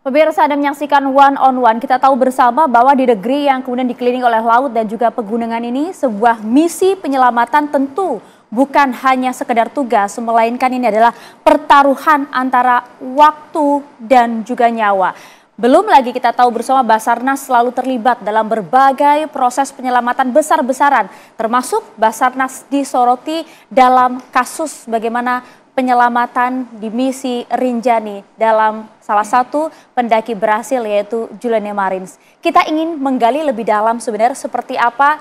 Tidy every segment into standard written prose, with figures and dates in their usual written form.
Pemirsa Anda menyaksikan One on One, kita tahu bersama bahwa di negeri yang kemudian dikelilingi oleh laut dan juga pegunungan ini, sebuah misi penyelamatan tentu bukan hanya sekedar tugas, melainkan ini adalah pertaruhan antara waktu dan juga nyawa. Belum lagi kita tahu bersama Basarnas selalu terlibat dalam berbagai proses penyelamatan besar-besaran, termasuk Basarnas disoroti dalam kasus bagaimana penyelamatan di misi Rinjani dalam salah satu pendaki berhasil yaitu Juliana Marins. Kita ingin menggali lebih dalam sebenarnya seperti apa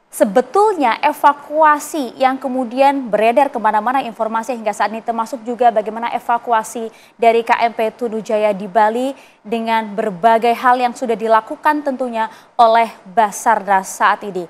sebetulnya evakuasi yang kemudian beredar kemana-mana informasi hingga saat ini, termasuk juga bagaimana evakuasi dari KMP Tunujaya di Bali dengan berbagai hal yang sudah dilakukan tentunya oleh Basarnas saat ini.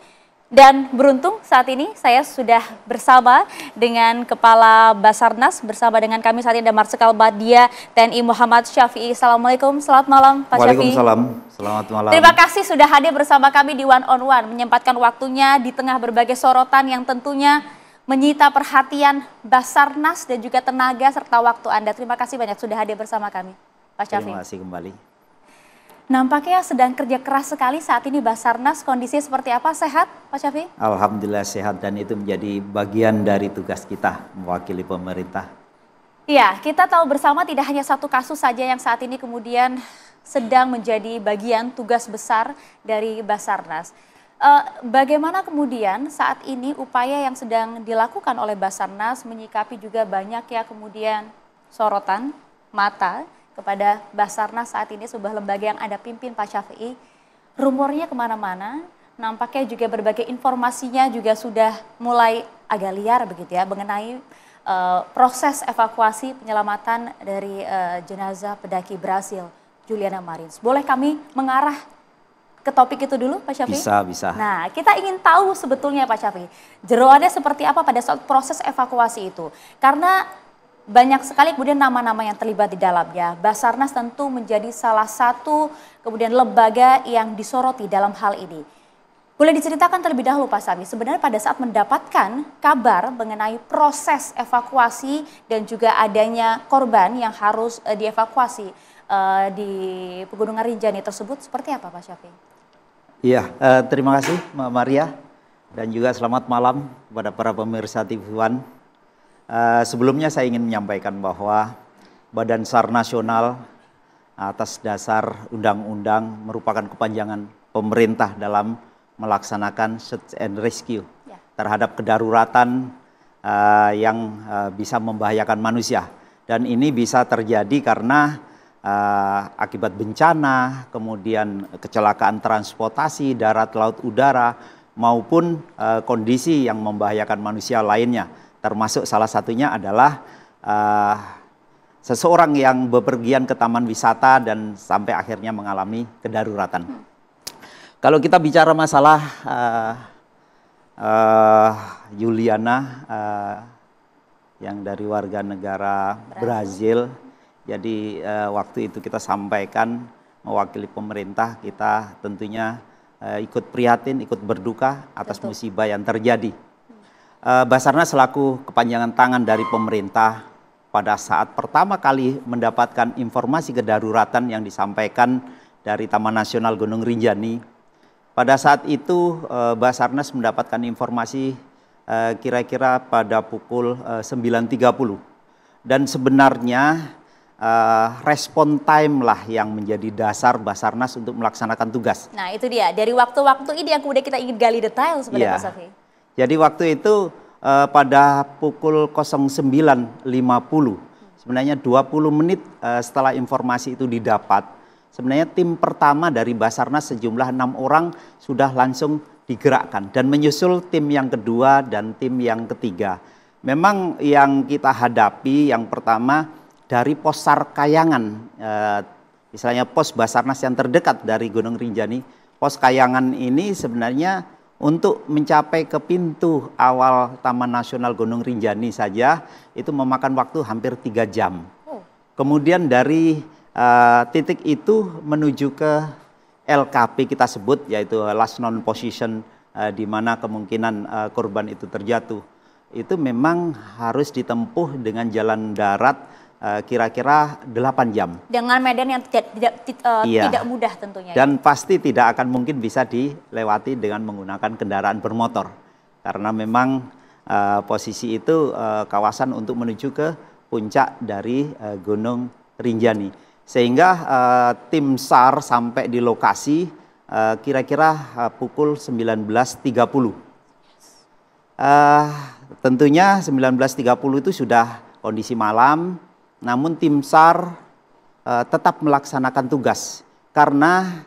Dan beruntung saat ini saya sudah bersama dengan Kepala Basarnas, bersama dengan kami saat ini ada Marsikal Badia TNI Muhammad Syafi'i. Assalamualaikum, selamat malam Pak Syafi'i. Waalaikumsalam, selamat malam. Terima kasih sudah hadir bersama kami di One on One, menyempatkan waktunya di tengah berbagai sorotan yang tentunya menyita perhatian Basarnas dan juga tenaga serta waktu Anda. Terima kasih banyak sudah hadir bersama kami Pak Syafi'i. Terima kasih kembali. Nampaknya sedang kerja keras sekali saat ini Basarnas, kondisinya seperti apa? Sehat Pak Syafi'i? Alhamdulillah sehat dan itu menjadi bagian dari tugas kita mewakili pemerintah. Iya, kita tahu bersama tidak hanya satu kasus saja yang saat ini kemudian sedang menjadi bagian tugas besar dari Basarnas. Bagaimana kemudian saat ini upaya yang sedang dilakukan oleh Basarnas menyikapi juga banyak ya kemudian sorotan mata kepada Basarnas saat ini, sebuah lembaga yang Anda pimpin Pak Syafi'i. Rumornya kemana-mana, nampaknya juga berbagai informasinya juga sudah mulai agak liar begitu ya mengenai proses evakuasi penyelamatan dari jenazah pendaki berhasil Juliana Marins. Boleh kami mengarah ke topik itu dulu Pak Syafi'i? Bisa. Nah, kita ingin tahu sebetulnya Pak Syafi'i, jeroannya seperti apa pada saat proses evakuasi itu. Karena banyak sekali kemudian nama-nama yang terlibat di dalamnya. Basarnas tentu menjadi salah satu kemudian lembaga yang disoroti dalam hal ini. Boleh diceritakan terlebih dahulu Pak Sami, sebenarnya pada saat mendapatkan kabar mengenai proses evakuasi dan juga adanya korban yang harus dievakuasi di Pegunungan Rinjani tersebut, seperti apa Pak Syafi'i? Iya, terima kasih Mbak Maria dan juga selamat malam kepada para pemirsa TV One. Sebelumnya saya ingin menyampaikan bahwa Badan SAR Nasional atas dasar undang-undang merupakan kepanjangan pemerintah dalam melaksanakan search and rescue terhadap kedaruratan yang bisa membahayakan manusia. Dan ini bisa terjadi karena akibat bencana, kemudian kecelakaan transportasi, darat, laut, udara, maupun kondisi yang membahayakan manusia lainnya. Termasuk salah satunya adalah seseorang yang bepergian ke taman wisata dan sampai akhirnya mengalami kedaruratan. Kalau kita bicara masalah Juliana yang dari warga negara Brazil, jadi waktu itu kita sampaikan mewakili pemerintah, kita tentunya ikut prihatin, ikut berduka atas musibah yang terjadi. Basarnas selaku kepanjangan tangan dari pemerintah pada saat pertama kali mendapatkan informasi kedaruratan yang disampaikan dari Taman Nasional Gunung Rinjani. Pada saat itu Basarnas mendapatkan informasi kira-kira pada pukul 9.30. Dan sebenarnya respon time lah yang menjadi dasar Basarnas untuk melaksanakan tugas. Nah itu dia, dari waktu-waktu ini yang kemudian kita ingin gali detail sebenarnya Pak Syafi'i. Jadi waktu itu pada pukul 09.50, sebenarnya 20 menit setelah informasi itu didapat, sebenarnya tim pertama dari Basarnas sejumlah 6 orang sudah langsung digerakkan dan menyusul tim yang kedua dan tim yang ketiga. Memang yang kita hadapi yang pertama dari pos SAR Kayangan, misalnya pos Basarnas yang terdekat dari Gunung Rinjani, pos Kayangan ini sebenarnya untuk mencapai ke pintu awal Taman Nasional Gunung Rinjani saja itu memakan waktu hampir 3 jam. Kemudian dari titik itu menuju ke LKP kita sebut, yaitu last known position, di mana kemungkinan korban itu terjatuh. Itu memang harus ditempuh dengan jalan darat kira-kira 8 jam. Dengan medan yang tidak mudah tentunya. Dan pasti tidak akan mungkin bisa dilewati dengan menggunakan kendaraan bermotor. Karena memang posisi itu kawasan untuk menuju ke puncak dari Gunung Rinjani. Sehingga tim SAR sampai di lokasi kira-kira pukul 19.30. Tentunya 19.30 itu sudah kondisi malam. Namun tim SAR tetap melaksanakan tugas karena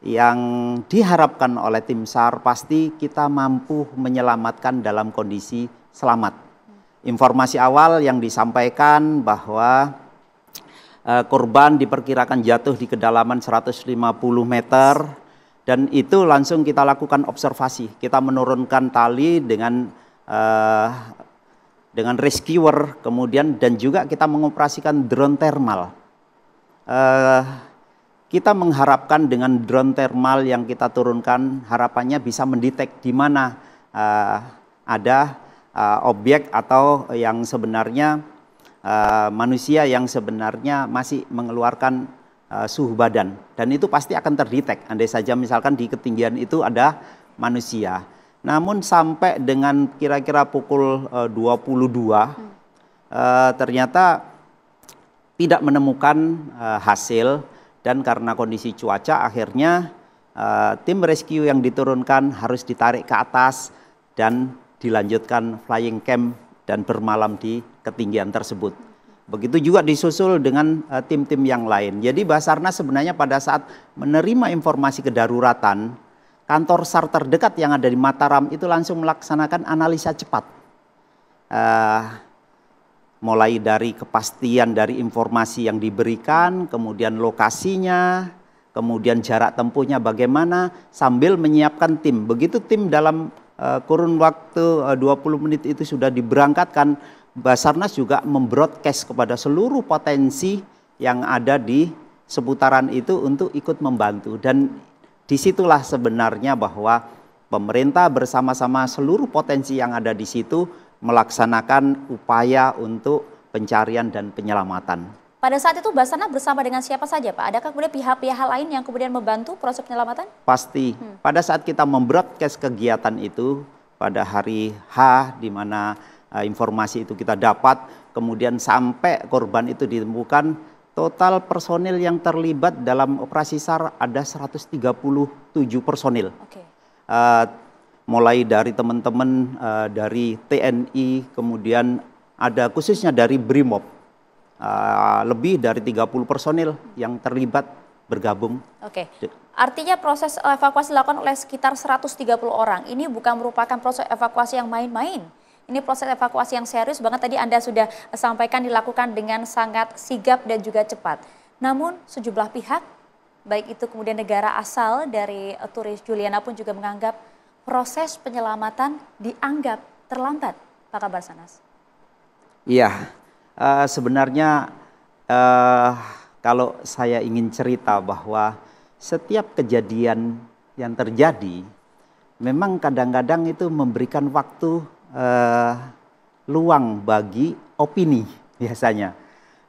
yang diharapkan oleh tim SAR pasti kita mampu menyelamatkan dalam kondisi selamat. Informasi awal yang disampaikan bahwa korban diperkirakan jatuh di kedalaman 150 meter dan itu langsung kita lakukan observasi. Kita menurunkan tali dengan rescuer, kemudian dan juga kita mengoperasikan drone thermal. Kita mengharapkan dengan drone thermal yang kita turunkan, harapannya bisa mendetek di mana ada objek atau yang sebenarnya manusia yang sebenarnya masih mengeluarkan suhu badan. Dan itu pasti akan terdetek, andai saja misalkan di ketinggian itu ada manusia. Namun sampai dengan kira-kira pukul 22 ternyata tidak menemukan hasil dan karena kondisi cuaca akhirnya tim rescue yang diturunkan harus ditarik ke atas dan dilanjutkan flying camp dan bermalam di ketinggian tersebut. Begitu juga disusul dengan tim-tim yang lain. Jadi Basarnas sebenarnya pada saat menerima informasi kedaruratan, kantor SAR terdekat yang ada di Mataram itu langsung melaksanakan analisa cepat. Mulai dari kepastian dari informasi yang diberikan, kemudian lokasinya, kemudian jarak tempuhnya bagaimana, sambil menyiapkan tim. Begitu tim dalam kurun waktu 20 menit itu sudah diberangkatkan, Basarnas juga membroadcast kepada seluruh potensi yang ada di seputaran itu untuk ikut membantu. Dan disitulah sebenarnya bahwa pemerintah bersama-sama seluruh potensi yang ada di situ melaksanakan upaya untuk pencarian dan penyelamatan. Pada saat itu Basarnas bersama dengan siapa saja Pak? Adakah kemudian pihak-pihak lain yang kemudian membantu proses penyelamatan? Pasti. Pada saat kita membroadcast kegiatan itu pada hari H di mana informasi itu kita dapat, kemudian sampai korban itu ditemukan, total personil yang terlibat dalam operasi SAR ada 137 personil. Okay. Mulai dari teman-teman dari TNI, kemudian ada khususnya dari BRIMOB, lebih dari 30 personil yang terlibat bergabung. Oke. Artinya proses evakuasi dilakukan oleh sekitar 130 orang. Ini bukan merupakan proses evakuasi yang main-main. Ini proses evakuasi yang serius banget, tadi Anda sudah sampaikan dilakukan dengan sangat sigap dan juga cepat. Namun sejumlah pihak, baik itu kemudian negara asal dari turis Juliana pun juga menganggap proses penyelamatan dianggap terlambat, Pak Kabar Sanas. Iya, sebenarnya kalau saya ingin cerita bahwa setiap kejadian yang terjadi, memang kadang-kadang itu memberikan waktu luang bagi opini biasanya.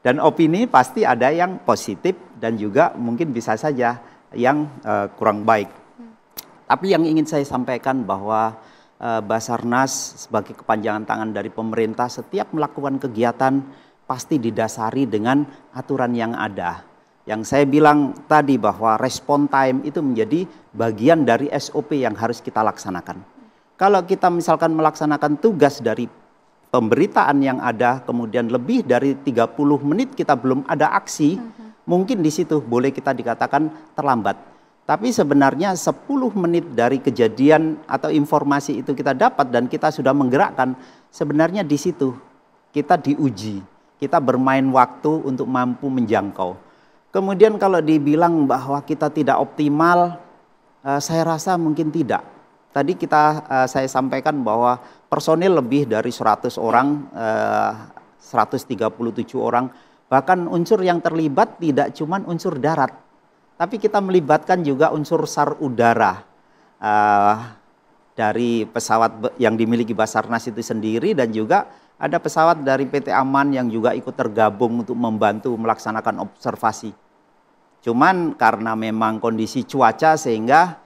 Dan opini pasti ada yang positif dan juga mungkin bisa saja yang kurang baik. Tapi yang ingin saya sampaikan bahwa Basarnas sebagai kepanjangan tangan dari pemerintah setiap melakukan kegiatan pasti didasari dengan aturan yang ada. Yang saya bilang tadi bahwa respon time itu menjadi bagian dari SOP yang harus kita laksanakan. Kalau kita misalkan melaksanakan tugas dari pemberitaan yang ada, kemudian lebih dari 30 menit kita belum ada aksi, mungkin di situ boleh kita dikatakan terlambat. Tapi sebenarnya 10 menit dari kejadian atau informasi itu kita dapat dan kita sudah menggerakkan, sebenarnya di situ kita diuji, kita bermain waktu untuk mampu menjangkau. Kemudian kalau dibilang bahwa kita tidak optimal, saya rasa mungkin tidak. Tadi saya sampaikan bahwa personil lebih dari 100 orang, 137 orang, bahkan unsur yang terlibat tidak cuma unsur darat, tapi kita melibatkan juga unsur SAR udara dari pesawat yang dimiliki Basarnas itu sendiri dan juga ada pesawat dari PT Aman yang juga ikut tergabung untuk membantu melaksanakan observasi. Cuman karena memang kondisi cuaca sehingga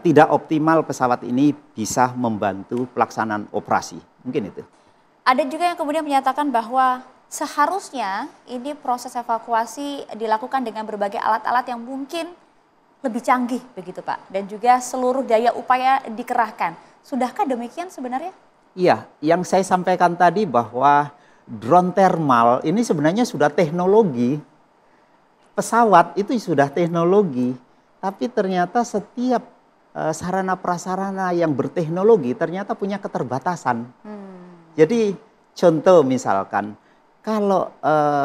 tidak optimal pesawat ini bisa membantu pelaksanaan operasi. Mungkin itu. Ada juga yang kemudian menyatakan bahwa seharusnya ini proses evakuasi dilakukan dengan berbagai alat-alat yang mungkin lebih canggih begitu Pak. Dan juga seluruh daya upaya dikerahkan. Sudahkah demikian sebenarnya? Iya, yang saya sampaikan tadi bahwa drone thermal ini sebenarnya sudah teknologi. Pesawat itu sudah teknologi, tapi ternyata setiap sarana prasarana yang berteknologi ternyata punya keterbatasan. Jadi contoh misalkan, kalau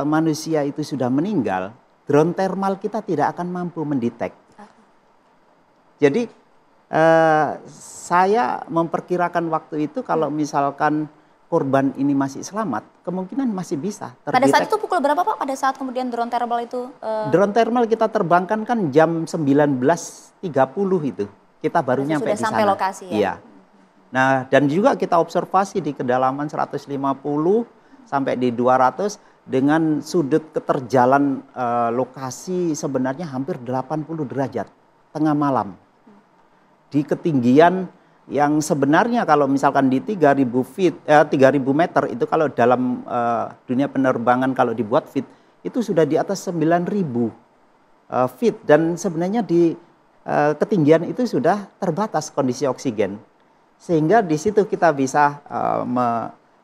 manusia itu sudah meninggal, drone thermal kita tidak akan mampu mendetek. Jadi saya memperkirakan waktu itu kalau misalkan korban ini masih selamat, kemungkinan masih bisa terdetek. Pada saat itu pukul berapa Pak? Pada saat kemudian drone thermal itu? Drone thermal kita terbangkan kan jam 19.30 itu. Kita baru nyampe di sana. Sudah sampai lokasi ya? Iya. Nah, dan juga kita observasi di kedalaman 150 sampai di 200 dengan sudut keterjalan lokasi sebenarnya hampir 80 derajat tengah malam. Di ketinggian yang sebenarnya kalau misalkan di 3.000 meter itu kalau dalam dunia penerbangan kalau dibuat feet itu sudah di atas 9.000 feet dan sebenarnya di ketinggian itu sudah terbatas kondisi oksigen sehingga di situ kita bisa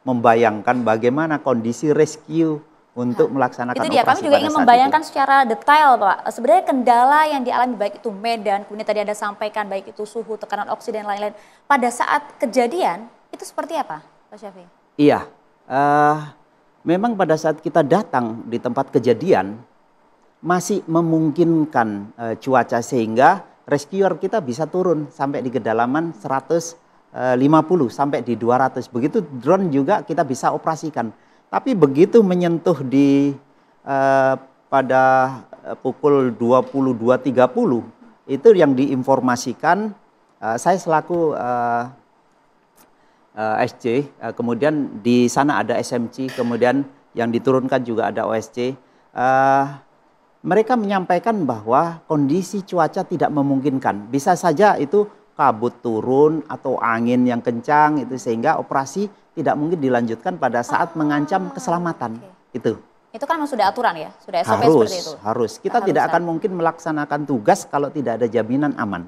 membayangkan bagaimana kondisi rescue untuk melaksanakan itu dia, operasi. kami juga ingin membayangkan secara detail Pak, sebenarnya kendala yang dialami baik itu medan, kemudian tadi Anda sampaikan baik itu suhu, tekanan oksigen, dan lain-lain. Pada saat kejadian, itu seperti apa Pak Syafiee? Iya, memang pada saat kita datang di tempat kejadian, masih memungkinkan cuaca sehingga rescuer kita bisa turun sampai di kedalaman 150 sampai di 200. Begitu drone juga kita bisa operasikan. Tapi begitu menyentuh di pada pukul 22.30 itu yang diinformasikan saya selaku SC, kemudian di sana ada SMC, kemudian yang diturunkan juga ada OSC. Mereka menyampaikan bahwa kondisi cuaca tidak memungkinkan. Bisa saja itu kabut turun atau angin yang kencang itu sehingga operasi tidak mungkin dilanjutkan pada saat mengancam keselamatan. Okay. Itu kan memang sudah aturan ya, sudah SOP seperti itu. Harus. Kita tidak akan mungkin melaksanakan tugas kalau tidak ada jaminan aman.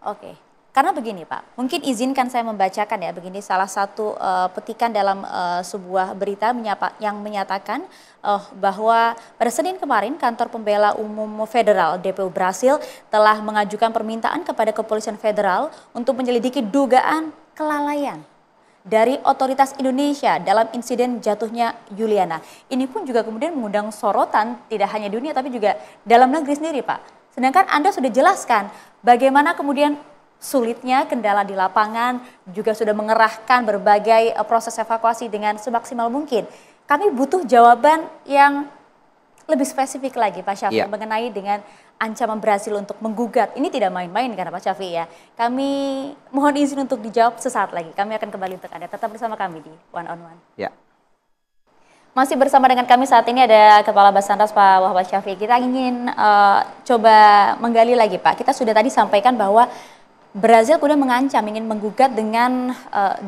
Oke. Karena begini Pak, mungkin izinkan saya membacakan ya, begini salah satu petikan dalam sebuah berita yang menyatakan bahwa pada Senin kemarin Kantor Pembela Umum Federal DPU Brasil telah mengajukan permintaan kepada Kepolisian Federal untuk menyelidiki dugaan kelalaian dari otoritas Indonesia dalam insiden jatuhnya Juliana. Ini pun juga kemudian mengundang sorotan tidak hanya dunia tapi juga dalam negeri sendiri Pak. Sedangkan Anda sudah jelaskan bagaimana kemudian sulitnya kendala di lapangan, juga sudah mengerahkan berbagai proses evakuasi dengan semaksimal mungkin. Kami butuh jawaban yang lebih spesifik lagi Pak Syafiee mengenai dengan ancaman Brasil untuk menggugat. Ini tidak main-main kan Pak Syafiee ya. Kami mohon izin untuk dijawab sesaat lagi. Kami akan kembali untuk Anda. Tetap bersama kami di One on One. Ya. Masih bersama dengan kami saat ini ada Kepala Basarnas Pak Wahbah Syafiee. Kita ingin coba menggali lagi Pak. Kita sudah tadi sampaikan bahwa Brasil kemudian mengancam ingin menggugat dengan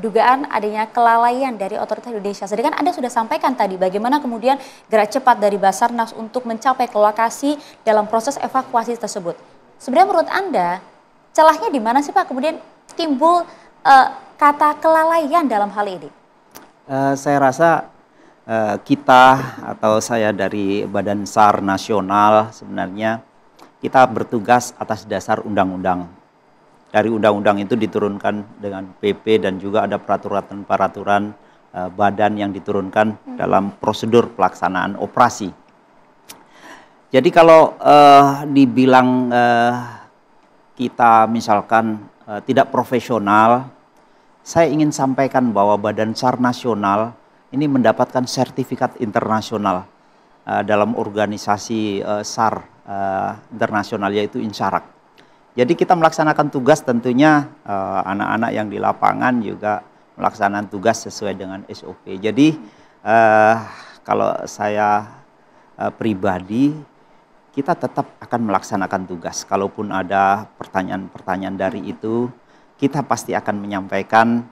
dugaan adanya kelalaian dari otoritas Indonesia. Sedangkan Anda sudah sampaikan tadi bagaimana kemudian gerak cepat dari Basarnas untuk mencapai ke lokasi dalam proses evakuasi tersebut. Sebenarnya menurut Anda celahnya di mana sih Pak kemudian timbul kata kelalaian dalam hal ini? Saya rasa kita atau saya dari Badan SAR Nasional sebenarnya kita bertugas atas dasar undang-undang. Dari undang-undang itu diturunkan dengan PP dan juga ada peraturan-peraturan badan yang diturunkan dalam prosedur pelaksanaan operasi. Jadi kalau dibilang kita misalkan tidak profesional, saya ingin sampaikan bahwa Badan SAR Nasional ini mendapatkan sertifikat internasional dalam organisasi SAR internasional yaitu INSARAG. Jadi kita melaksanakan tugas tentunya anak-anak yang di lapangan juga pelaksanaan tugas sesuai dengan SOP. Jadi kalau saya pribadi, kita tetap akan melaksanakan tugas. Kalaupun ada pertanyaan-pertanyaan dari itu, kita pasti akan menyampaikan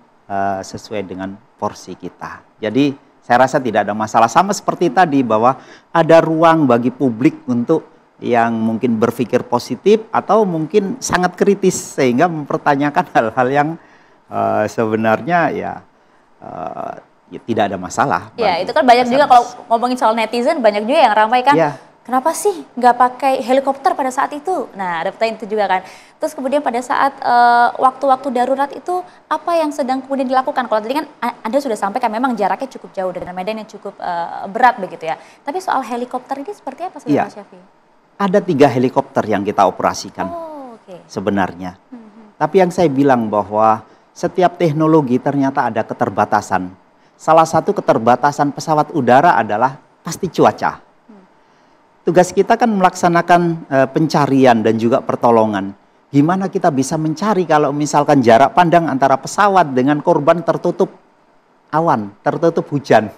sesuai dengan porsi kita. Jadi saya rasa tidak ada masalah. Sama seperti tadi bahwa ada ruang bagi publik untuk yang mungkin berpikir positif atau mungkin sangat kritis sehingga mempertanyakan hal-hal yang sebenarnya ya tidak ada masalah. Ya itu kan banyak juga kalau ngomongin soal netizen, banyak juga yang ramai kan. Ya. Kenapa sih nggak pakai helikopter pada saat itu? Nah, ada pertanyaan itu juga kan. Terus kemudian pada saat waktu-waktu darurat itu apa yang sedang kemudian dilakukan? Kalau tadi kan Anda sudah sampaikan memang jaraknya cukup jauh dengan medan yang cukup berat begitu ya. Tapi soal helikopter ini seperti apa sebenarnya, Mas Syafi'i? Ada 3 helikopter yang kita operasikan sebenarnya. Tapi yang saya bilang bahwa setiap teknologi ternyata ada keterbatasan. Salah satu keterbatasan pesawat udara adalah pasti cuaca. Tugas kita kan melaksanakan pencarian dan juga pertolongan. Gimana kita bisa mencari kalau misalkan jarak pandang antara pesawat dengan korban tertutup awan, tertutup hujan.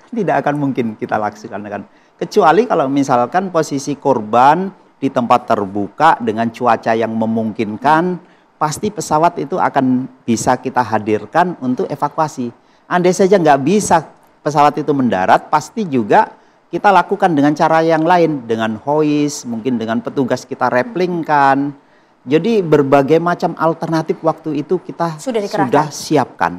Kan tidak akan mungkin kita laksanakan. Kecuali kalau misalkan posisi korban di tempat terbuka dengan cuaca yang memungkinkan, pasti pesawat itu akan bisa kita hadirkan untuk evakuasi. Andai saja nggak bisa pesawat itu mendarat, pasti juga kita lakukan dengan cara yang lain, dengan hoist, mungkin dengan petugas kita replingkan. Jadi berbagai macam alternatif waktu itu kita sudah siapkan.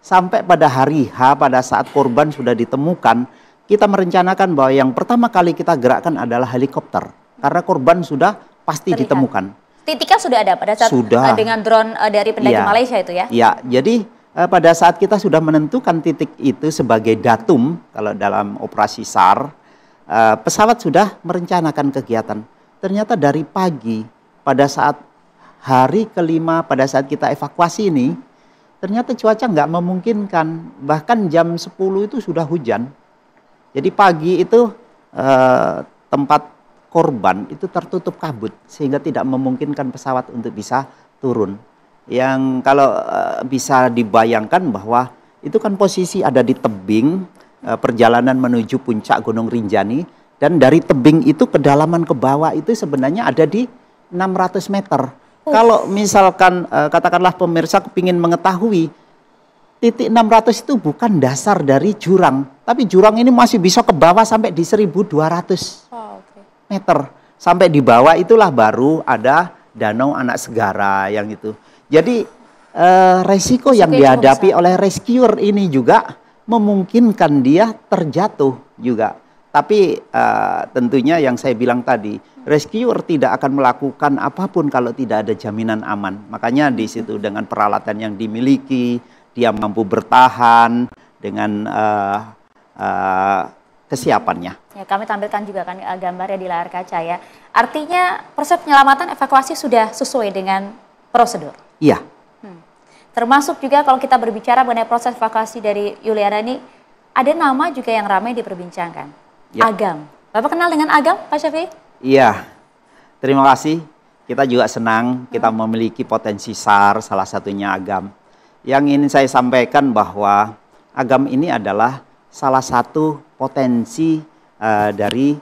Sampai pada hari H, pada saat korban sudah ditemukan, kita merencanakan bahwa yang pertama kali kita gerakkan adalah helikopter. Karena korban sudah pasti ditemukan. Titiknya sudah ada pada saat dengan drone dari pendaki Malaysia itu ya? Ya, jadi pada saat kita sudah menentukan titik itu sebagai datum, kalau dalam operasi SAR, pesawat sudah merencanakan kegiatan. Ternyata dari pagi, pada saat hari kelima, pada saat kita evakuasi ini, ternyata cuaca nggak memungkinkan. Bahkan jam 10 itu sudah hujan. Jadi pagi itu tempat korban itu tertutup kabut sehingga tidak memungkinkan pesawat untuk bisa turun. Yang kalau bisa dibayangkan bahwa itu kan posisi ada di tebing perjalanan menuju puncak Gunung Rinjani dan dari tebing itu kedalaman ke bawah itu sebenarnya ada di 600 meter. Kalau misalkan katakanlah pemirsa kepingin mengetahui titik 600 itu bukan dasar dari jurang, tapi jurang ini masih bisa ke bawah sampai di 1.200 meter. Sampai di bawah itulah baru ada danau Anak Segara yang itu. Jadi resiko yang dihadapi oleh rescuer ini juga memungkinkan dia terjatuh juga. Tapi tentunya yang saya bilang tadi, rescuer tidak akan melakukan apapun kalau tidak ada jaminan aman. Makanya di situ dengan peralatan yang dimiliki, dia mampu bertahan dengan kesiapannya. Ya, kami tampilkan juga kan gambarnya di layar kaca ya. Artinya proses penyelamatan evakuasi sudah sesuai dengan prosedur? Iya. Termasuk juga kalau kita berbicara mengenai proses evakuasi dari Yuliana ini, ada nama juga yang ramai diperbincangkan. Ya. Agam. Bapak kenal dengan Agam, Pak Syafi'i? Iya. Terima kasih. Kita juga senang kita memiliki potensi SAR, salah satunya Agam. Yang ingin saya sampaikan bahwa Agam ini adalah salah satu potensi dari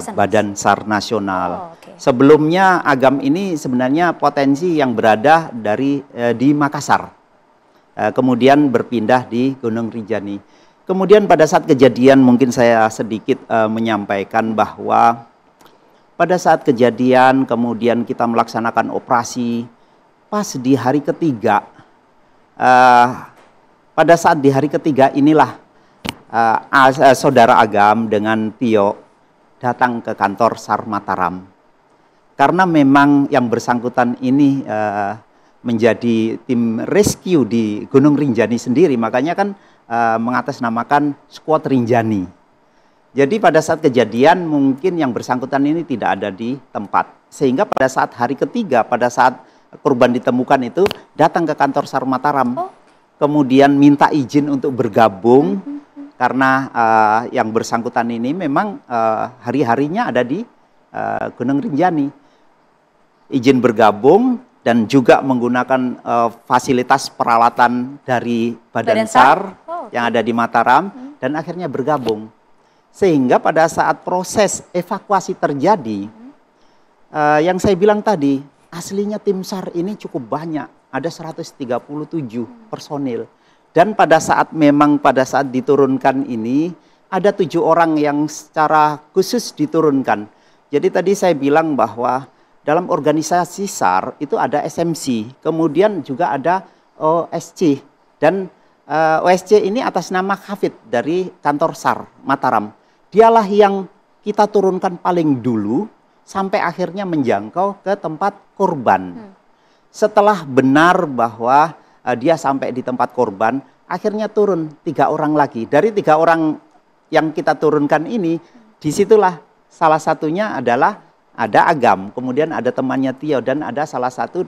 Badan SAR Nasional. Sebelumnya Agam ini sebenarnya potensi yang berada di Makassar. Kemudian berpindah di Gunung Rinjani. Kemudian pada saat kejadian mungkin saya sedikit menyampaikan bahwa pada saat kejadian kemudian kita melaksanakan operasi pas di hari ketiga. Pada saat di hari ketiga inilah saudara Agam dengan Tio datang ke kantor SAR Mataram. Karena memang yang bersangkutan ini menjadi tim rescue di Gunung Rinjani sendiri, makanya kan mengatasnamakan Squad Rinjani. Jadi pada saat kejadian mungkin yang bersangkutan ini tidak ada di tempat. Sehingga pada saat hari ketiga, pada saat korban ditemukan itu datang ke kantor SAR Mataram. Kemudian minta izin untuk bergabung karena yang bersangkutan ini memang hari-harinya ada di Gunung Rinjani. Izin bergabung, dan juga menggunakan fasilitas peralatan dari Badan SAR yang ada di Mataram dan akhirnya bergabung. Sehingga pada saat proses evakuasi terjadi, yang saya bilang tadi, aslinya tim SAR ini cukup banyak, ada 137 personil. Dan pada saat diturunkan ini, ada 7 orang yang secara khusus diturunkan. Jadi tadi saya bilang bahwa dalam organisasi SAR itu ada SMC, kemudian juga ada OSC. Dan OSC ini atas nama Hafid dari kantor SAR Mataram. Dialah yang kita turunkan paling dulu sampai akhirnya menjangkau ke tempat korban. Setelah benar bahwa dia sampai di tempat korban, akhirnya turun 3 orang lagi. Dari 3 orang yang kita turunkan ini, disitulah salah satunya adalah ada Agam, kemudian ada temannya Tio, dan ada salah satu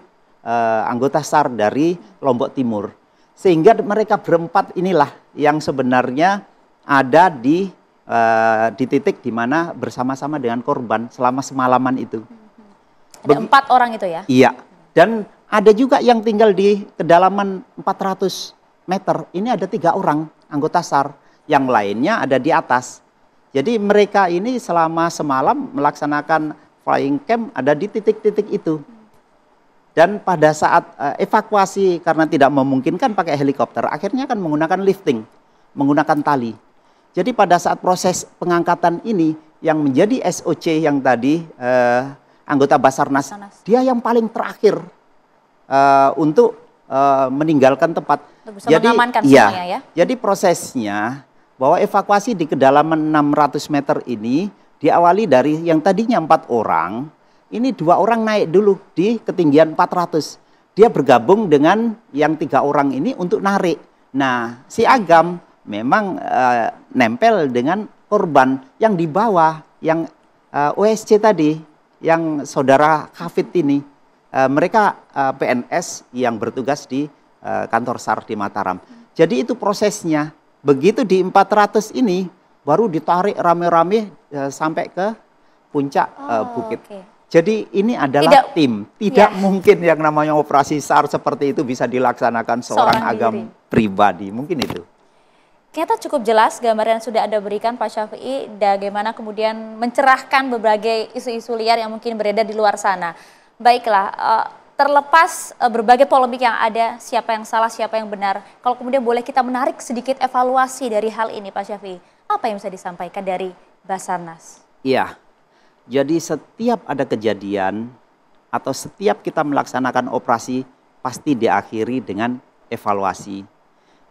anggota SAR dari Lombok Timur. Sehingga mereka berempat inilah yang sebenarnya ada di titik di mana bersama-sama dengan korban selama semalaman itu. Ada 4 orang itu ya? Iya, dan ada juga yang tinggal di kedalaman 400 meter. Ini ada 3 orang anggota SAR, yang lainnya ada di atas. Jadi mereka ini selama semalam melaksanakan flying camp ada di titik-titik itu. Dan pada saat evakuasi karena tidak memungkinkan pakai helikopter, akhirnya kan menggunakan lifting, menggunakan tali. Jadi pada saat proses pengangkatan ini, yang menjadi SOC yang tadi anggota Basarnas, dia yang paling terakhir untuk meninggalkan tempat. Jadi semuanya, ya. Jadi prosesnya bahwa evakuasi di kedalaman 600 meter ini diawali dari yang tadinya 4 orang, ini 2 orang naik dulu di ketinggian 400. Dia bergabung dengan yang 3 orang ini untuk narik. Nah, si Agam memang nempel dengan korban yang di bawah, yang OSC tadi, yang saudara Hafid ini. Mereka PNS yang bertugas di kantor SAR di Mataram. Jadi itu prosesnya. Begitu di 400 ini, baru ditarik rame-rame sampai ke puncak bukit. Okay. Jadi ini adalah tim. Tidak mungkin yang namanya operasi SAR seperti itu bisa dilaksanakan seorang Agam pribadi. Mungkin itu. Ternyata cukup jelas gambaran yang sudah Anda berikan Pak Syafi'i, bagaimana kemudian mencerahkan berbagai isu-isu liar yang mungkin beredar di luar sana. Baiklah, terlepas berbagai polemik yang ada, siapa yang salah, siapa yang benar, kalau kemudian boleh kita menarik sedikit evaluasi dari hal ini Pak Syafi'i, apa yang bisa disampaikan dari Basarnas? Iya, jadi setiap ada kejadian atau setiap kita melaksanakan operasi pasti diakhiri dengan evaluasi.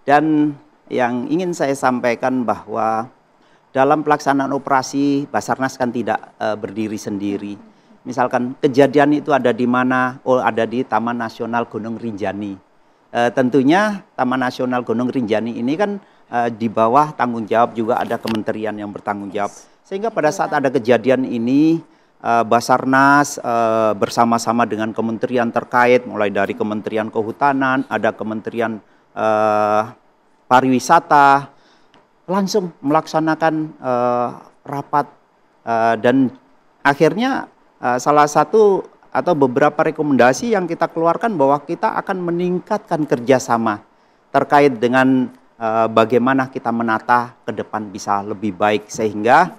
Dan yang ingin saya sampaikan bahwa dalam pelaksanaan operasi Basarnas kan tidak berdiri sendiri. Misalkan kejadian itu ada di mana? Oh, ada di Taman Nasional Gunung Rinjani. Tentunya Taman Nasional Gunung Rinjani ini kan di bawah tanggung jawab juga ada kementerian yang bertanggung jawab. Sehingga pada saat ada kejadian ini Basarnas bersama-sama dengan kementerian terkait, mulai dari Kementerian Kehutanan, ada Kementerian Pariwisata, langsung melaksanakan rapat dan akhirnya salah satu atau beberapa rekomendasi yang kita keluarkan bahwa kita akan meningkatkan kerjasama terkait dengan bagaimana kita menata ke depan bisa lebih baik sehingga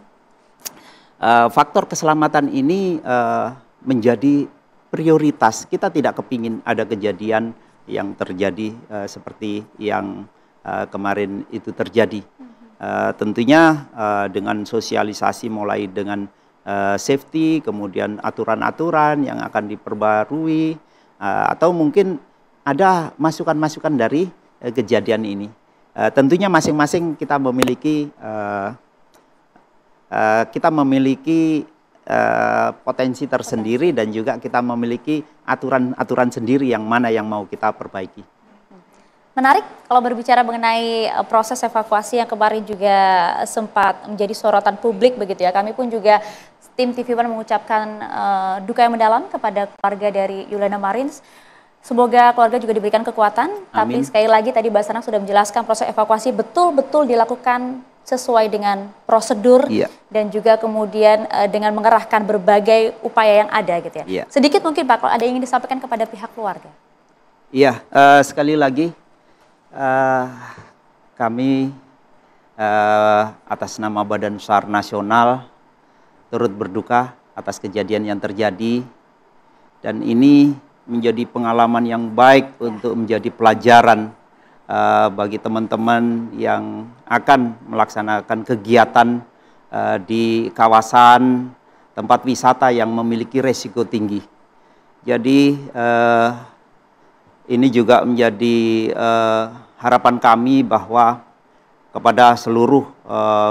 faktor keselamatan ini menjadi prioritas. Kita tidak kepingin ada kejadian yang terjadi seperti yang kemarin itu terjadi. Tentunya dengan sosialisasi mulai dengan safety, kemudian aturan-aturan yang akan diperbarui, atau mungkin ada masukan-masukan dari kejadian ini. Tentunya masing-masing kita memiliki potensi tersendiri dan juga kita memiliki aturan-aturan sendiri yang mana yang mau kita perbaiki. Menarik kalau berbicara mengenai proses evakuasi yang kemarin juga sempat menjadi sorotan publik begitu ya. Kami pun juga tim TV One mengucapkan duka yang mendalam kepada keluarga dari Yuliana Marins. Semoga keluarga juga diberikan kekuatan. Amin. Tapi sekali lagi tadi Basarnas sudah menjelaskan proses evakuasi betul-betul dilakukan sesuai dengan prosedur dan juga kemudian dengan mengerahkan berbagai upaya yang ada gitu ya. Sedikit mungkin Pak, kalau ada yang ingin disampaikan kepada pihak keluarga. Iya, sekali lagi kami atas nama Badan SAR Nasional turut berduka atas kejadian yang terjadi, dan ini menjadi pengalaman yang baik untuk menjadi pelajaran bagi teman-teman yang akan melaksanakan kegiatan di kawasan tempat wisata yang memiliki resiko tinggi. Jadi ini juga menjadi harapan kami bahwa kepada seluruh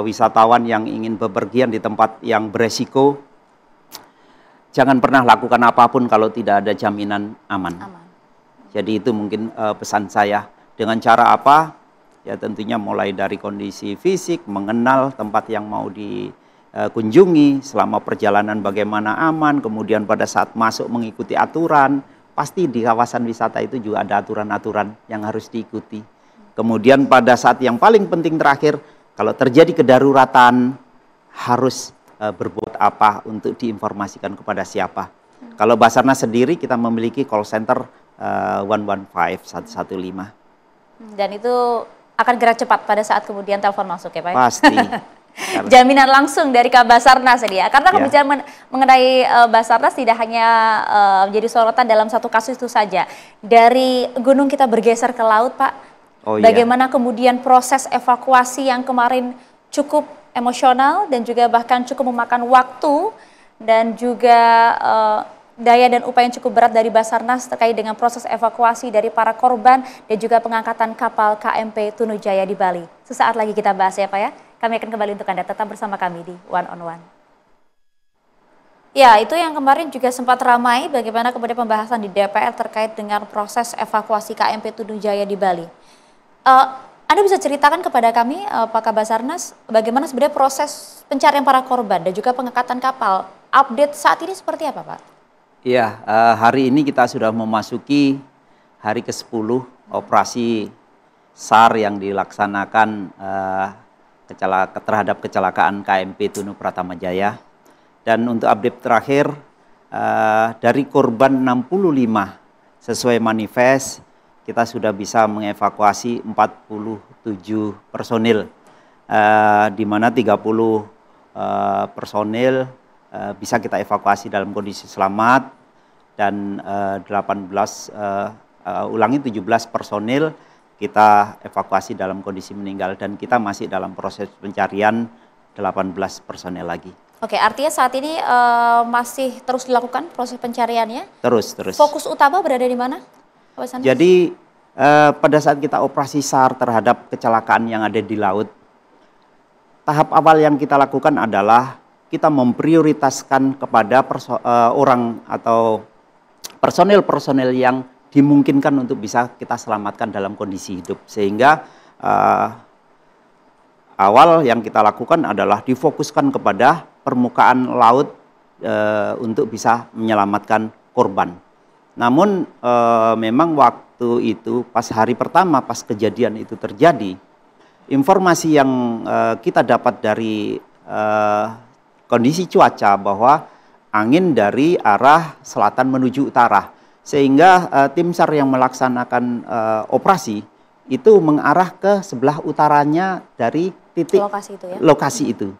wisatawan yang ingin bepergian di tempat yang beresiko, jangan pernah lakukan apapun kalau tidak ada jaminan aman. Jadi itu mungkin pesan saya. Dengan cara apa? Ya tentunya mulai dari kondisi fisik, mengenal tempat yang mau dikunjungi, selama perjalanan bagaimana aman, kemudian pada saat masuk mengikuti aturan. Pasti di kawasan wisata itu juga ada aturan-aturan yang harus diikuti. Kemudian pada saat yang paling penting terakhir, kalau terjadi kedaruratan, harus berbuat apa untuk diinformasikan kepada siapa. Kalau Basarnas sendiri kita memiliki call center 115. Dan itu akan gerak cepat pada saat kemudian telepon masuk ya Pak? Pasti. Jaminan langsung dari Basarnas ya. Karena bicara mengenai Basarnas tidak hanya menjadi sorotan dalam satu kasus itu saja. Dari gunung kita bergeser ke laut Pak. Bagaimana kemudian proses evakuasi yang kemarin cukup emosional dan juga bahkan cukup memakan waktu dan juga daya dan upaya yang cukup berat dari Basarnas terkait dengan proses evakuasi dari para korban dan juga pengangkatan kapal KMP Tunujaya di Bali. Sesaat lagi kita bahas ya Pak ya. Kami akan kembali untuk Anda, tetap bersama kami di One on One. Ya, itu yang kemarin juga sempat ramai bagaimana kemudian pembahasan di DPR terkait dengan proses evakuasi KMP Tunujaya di Bali. Anda bisa ceritakan kepada kami, Pak Basarnas, bagaimana sebenarnya proses pencarian para korban dan juga pengangkatan kapal. Update saat ini seperti apa Pak? Iya, hari ini kita sudah memasuki hari ke-10 operasi SAR yang dilaksanakan terhadap kecelakaan KMP Tunu Pratama Jaya. Dan untuk update terakhir, dari korban 65 sesuai manifest, kita sudah bisa mengevakuasi 47 personil, di mana 30 personil bisa kita evakuasi dalam kondisi selamat, dan 17 personil kita evakuasi dalam kondisi meninggal, dan kita masih dalam proses pencarian 18 personil lagi. Oke, artinya saat ini masih terus dilakukan proses pencariannya? Terus. Fokus utama berada di mana? Jadi pada saat kita operasi SAR terhadap kecelakaan yang ada di laut, tahap awal yang kita lakukan adalah kita memprioritaskan kepada orang atau personel-personel yang dimungkinkan untuk bisa kita selamatkan dalam kondisi hidup. Sehingga awal yang kita lakukan adalah difokuskan kepada permukaan laut untuk bisa menyelamatkan korban. Namun memang waktu itu pas hari pertama pas kejadian itu terjadi, informasi yang kita dapat dari kondisi cuaca bahwa angin dari arah selatan menuju utara, sehingga tim SAR yang melaksanakan operasi itu mengarah ke sebelah utaranya dari titik lokasi itu.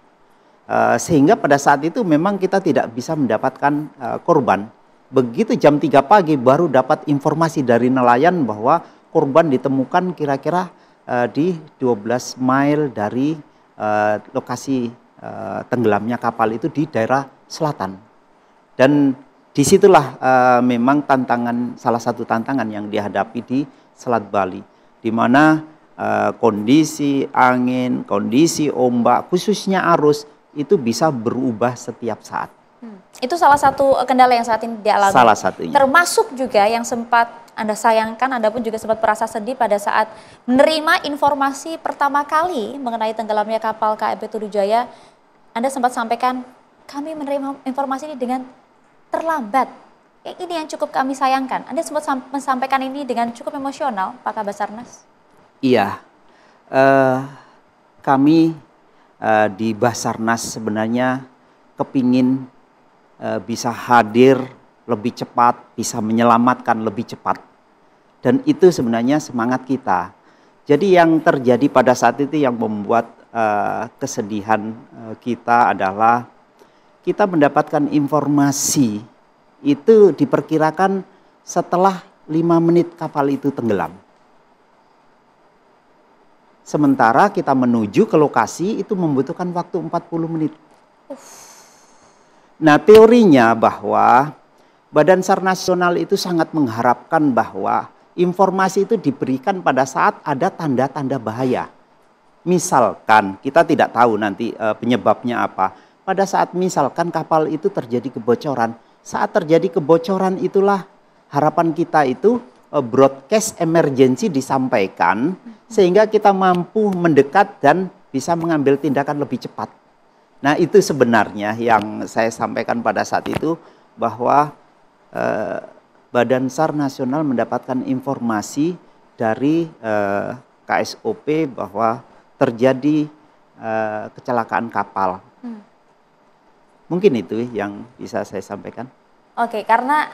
Sehingga pada saat itu memang kita tidak bisa mendapatkan korban. Begitu jam 3 pagi baru dapat informasi dari nelayan bahwa korban ditemukan kira-kira di 12 mile dari lokasi tenggelamnya kapal itu di daerah selatan. Dan disitulah memang salah satu tantangan yang dihadapi di Selat Bali, di mana kondisi angin, kondisi ombak, khususnya arus itu bisa berubah setiap saat. Itu salah satu kendala yang saat ini dialami. Salah satunya. Termasuk juga yang sempat Anda sayangkan, Anda pun juga sempat merasa sedih pada saat menerima informasi pertama kali mengenai tenggelamnya kapal KMP Tunujaya. Anda sempat sampaikan, kami menerima informasi ini dengan terlambat. Ini yang cukup kami sayangkan. Anda sempat menyampaikan ini dengan cukup emosional, Pak Basarnas. Iya, kami di Basarnas sebenarnya kepingin bisa hadir lebih cepat, bisa menyelamatkan lebih cepat. Dan itu sebenarnya semangat kita. Jadi yang terjadi pada saat itu yang membuat kesedihan kita adalah kita mendapatkan informasi itu diperkirakan setelah 5 menit kapal itu tenggelam. Sementara kita menuju ke lokasi itu membutuhkan waktu 40 menit. Nah, teorinya bahwa Badan SAR Nasional itu sangat mengharapkan bahwa informasi itu diberikan pada saat ada tanda-tanda bahaya. Misalkan, kita tidak tahu nanti penyebabnya apa. Pada saat misalkan kapal itu terjadi kebocoran. Saat terjadi kebocoran itulah harapan kita itu broadcast emergency disampaikan sehingga kita mampu mendekat dan bisa mengambil tindakan lebih cepat. Nah, itu sebenarnya yang saya sampaikan pada saat itu bahwa Badan SAR Nasional mendapatkan informasi dari KSOP bahwa terjadi kecelakaan kapal. Mungkin itu yang bisa saya sampaikan. Oke, karena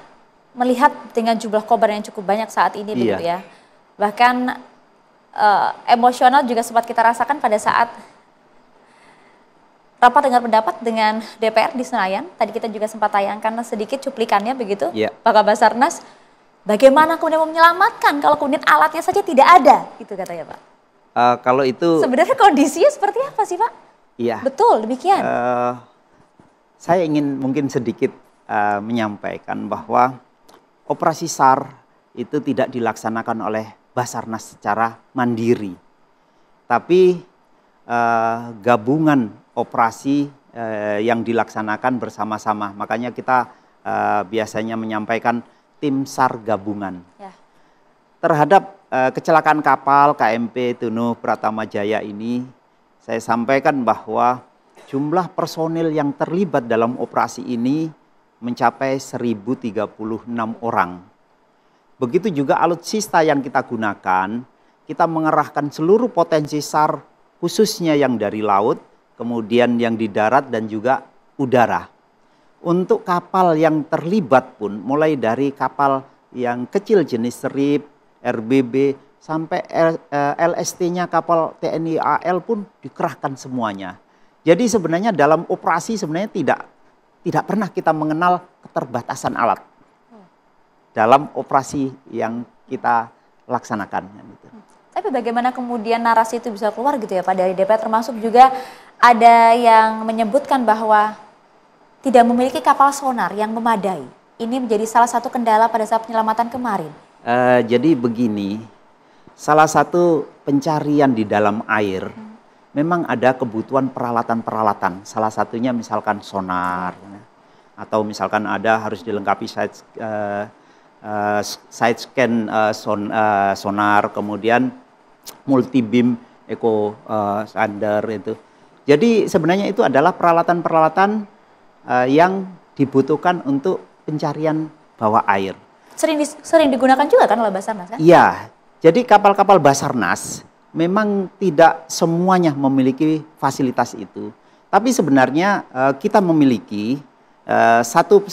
melihat dengan jumlah korban yang cukup banyak saat ini begitu ya. Bahkan emosional juga sempat kita rasakan pada saat rapat dengar pendapat dengan DPR di Senayan. Tadi kita juga sempat tayangkan sedikit cuplikannya begitu, Pak Kabasarnas. Bagaimana kemudian menyelamatkan kalau kemudian alatnya saja tidak ada, gitu katanya Pak. Kalau itu sebenarnya kondisinya seperti apa sih Pak? Iya. Betul, demikian. Saya ingin mungkin sedikit menyampaikan bahwa operasi SAR itu tidak dilaksanakan oleh Basarnas secara mandiri. Tapi gabungan operasi yang dilaksanakan bersama-sama. Makanya kita biasanya menyampaikan tim SAR gabungan. Terhadap kecelakaan kapal KMP Tunu Pratama Jaya ini, saya sampaikan bahwa jumlah personil yang terlibat dalam operasi ini mencapai 1036 orang. Begitu juga alutsista yang kita gunakan, kita mengerahkan seluruh potensi SAR khususnya yang dari laut, kemudian yang di darat dan juga udara. Untuk kapal yang terlibat pun mulai dari kapal yang kecil jenis serip, RBB, sampai LST-nya kapal TNI AL pun dikerahkan semuanya. Jadi sebenarnya dalam operasi sebenarnya tidak pernah kita mengenal keterbatasan alat dalam operasi yang kita laksanakan. Tapi bagaimana kemudian narasi itu bisa keluar gitu ya Pak dari DPR, termasuk juga ada yang menyebutkan bahwa tidak memiliki kapal sonar yang memadai. Ini menjadi salah satu kendala pada saat penyelamatan kemarin. Jadi begini, salah satu pencarian di dalam air memang ada kebutuhan peralatan-peralatan. Salah satunya misalkan sonar, atau misalkan ada harus dilengkapi side scan sonar, kemudian multi beam echo sounder itu. Jadi sebenarnya itu adalah peralatan-peralatan yang dibutuhkan untuk pencarian bawah air. Sering digunakan juga kan oleh Basarnas kan? Iya, jadi kapal-kapal Basarnas memang tidak semuanya memiliki fasilitas itu. Tapi sebenarnya kita memiliki satu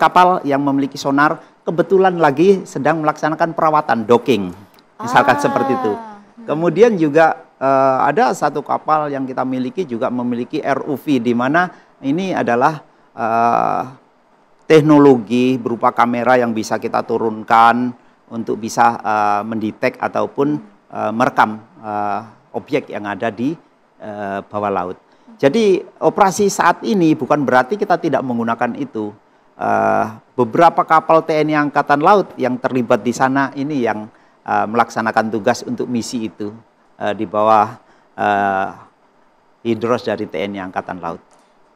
kapal yang memiliki sonar, kebetulan lagi sedang melaksanakan perawatan docking, misalkan seperti itu. Kemudian juga ada satu kapal yang kita miliki juga memiliki ROV, di mana ini adalah teknologi berupa kamera yang bisa kita turunkan untuk bisa mendetek ataupun merekam objek yang ada di bawah laut. Jadi operasi saat ini bukan berarti kita tidak menggunakan itu. Beberapa kapal TNI Angkatan Laut yang terlibat di sana ini yang melaksanakan tugas untuk misi itu di bawah hidros dari TNI Angkatan Laut.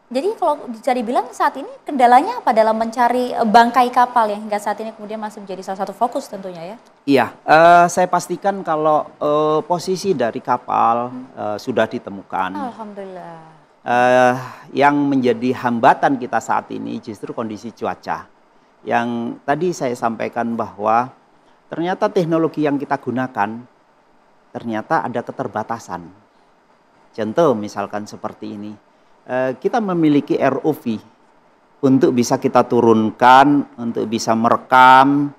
Jadi kalau bisa dibilang saat ini kendalanya apa dalam mencari bangkai kapal yang hingga saat ini kemudian masih menjadi salah satu fokus tentunya ya? Iya, saya pastikan kalau posisi dari kapal sudah ditemukan. Alhamdulillah. Yang menjadi hambatan kita saat ini justru kondisi cuaca. Yang tadi saya sampaikan bahwa ternyata teknologi yang kita gunakan ternyata ada keterbatasan. Contoh misalkan seperti ini, kita memiliki ROV untuk bisa kita turunkan, untuk bisa merekam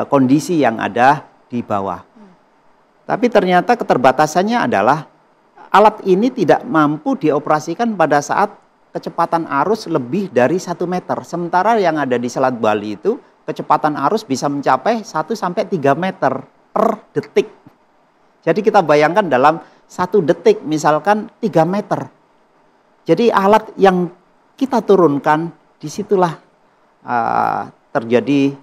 kondisi yang ada di bawah. Tapi ternyata keterbatasannya adalah alat ini tidak mampu dioperasikan pada saat kecepatan arus lebih dari 1 meter. Sementara yang ada di Selat Bali itu kecepatan arus bisa mencapai 1 sampai 3 meter per detik. Jadi kita bayangkan dalam 1 detik misalkan 3 meter. Jadi alat yang kita turunkan, disitulah terjadi